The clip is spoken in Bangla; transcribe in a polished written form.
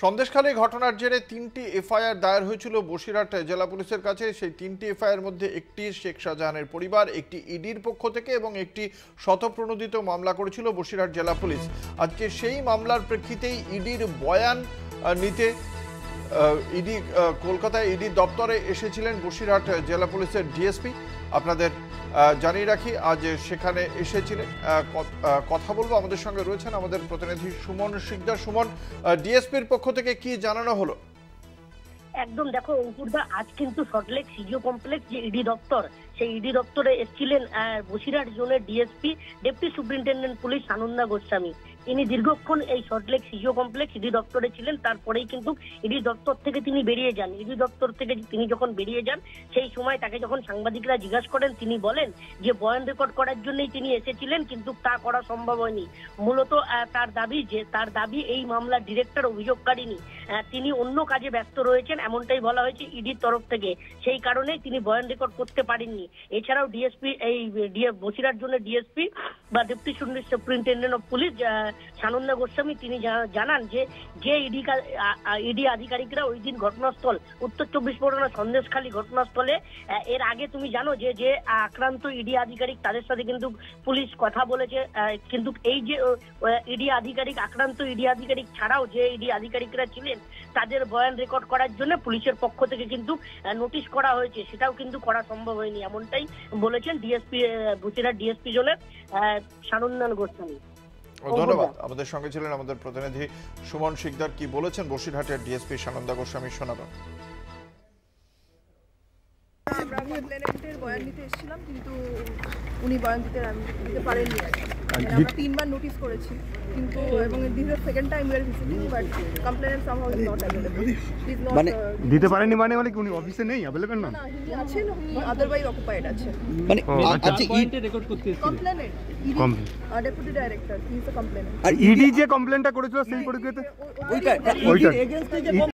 সন্দেশখালী ঘটনার জেরে ৩টি এফআইআর দায়ের হয়েছিল বসিরহাট জেলা পুলিশের কাছে। সেই ৩টি এফআইআর মধ্যে একটি শেখ শাহজাহানের পরিবার, একটি ইডির পক্ষ থেকে এবং একটি স্বতঃপ্রণোদিত মামলা করেছিল বসিরহাট জেলা পুলিশ। আজকে সেই মামলার প্রেক্ষিতেই ইডির বয়ান নিতে ইডি কলকাতায় ইডি দপ্তরে এসেছিলেন বসিরহাট জেলা পুলিশের ডিএসপি। আপনাদের জানিয়ে রাখি, আজ সেখানে এসেছিলেন। কথা বলবো, আমাদের সঙ্গে রয়েছেন আমাদের প্রতিনিধি সুমন শিকদার। সুমন, ডিএসপির পক্ষ থেকে কি জানানো হলো? একদম দেখো অঙ্কুরদা, আজ কিন্তু সল্টলেক সিজিও কমপ্লেক্স যে ইডি দপ্তর, সেই ইডি দপ্তরে এসেছিলেন বসিরহাট জোনের DSP deputy superintendent police Sananda Goswami. তিনি দীর্ঘক্ষণ এই সল্টলেক সিজিও কমপ্লেক্স ইডি দপ্তরে ছিলেন। তারপরেই কিন্তু ইডি দপ্তর থেকে তিনি বেরিয়ে যান। ইডি দপ্তর থেকে তিনি যখন বেরিয়ে যান, সেই সময় তাকে যখন সাংবাদিকরা জিজ্ঞাসা করেন, তিনি বলেন যে বয়ান রেকর্ড করার জন্যই তিনি এসেছিলেন, কিন্তু তা করা সম্ভব হয়নি। মূলত তার দাবি এই মামলার ডিরেক্টর অভিযোগকারিনী তিনি অন্য কাজে ব্যস্ত রয়েছেন, এমনটাই বলা হয়েছে ইডির তরফ থেকে। সেই কারণেই তিনি বয়ান রেকর্ড করতে পারেননি। এছাড়াও ডিএসপি বসিরহাট জোনের ডিএসপি বা deputy superintendent of police Sananda Goswami তিনি জানান যে ইডি আধিকারিকরা ওই দিন ঘটনাস্থল উত্তর 24 পরগনা সন্দেশখালী ঘটনাস্থলে, এর আগে তুমি জানো যে আক্রান্ত ইডি আধিকারিক তাদের সাথে কিন্তু পুলিশ কথা বলেছে। কিন্তু এই যে ইডি আধিকারিক, আক্রান্ত ইডি আধিকারিক ছাড়াও যে ইডি আধিকারিকরা ছিলেন, তাদের বয়ান রেকর্ড করার জন্য পুলিশের পক্ষ থেকে কিন্তু নোটিশ করা হয়েছে, সেটাও কিন্তু করা সম্ভব হয়নি, এমনটাই বলেছেন ডিএসপি বসিরহাট ডিএসপি জোনের সানন্দা গোস্বামী। ধন্যবাদ। আমাদের সঙ্গে ছিলেন আমাদের প্রতিনিধি সুমন শিকদার। কি বলেছেন বসিরহাটের ডিএসপি সানন্দা গোস্বামী শোনাবেন। আমরা কমপ্লেনেন্টের বয়ান নিতে এসেছিলাম, কিন্তু উনি বয়ান দিতে পারেননি। আমরা 3বার নোটিস করেছি, কিন্তু এবং this is second time we are visiting, but complainant somehow is not available. মানে দিতে পারেননি মানে কি উনি অফিসে নেই, अवेलेबल না? না, উনি আছেন, উনি আদারওয়াইজ অকুপাইড আছে। মানে আচ্ছা, পয়েন্টে রেকর্ড করতে এসেছিলেন complainant deputy director, he is a complainant. আর ইডি যে কমপ্লেনটা করেছিল সেই পরিপ্রেক্ষিতে ওইটা এগেইনস্টে যে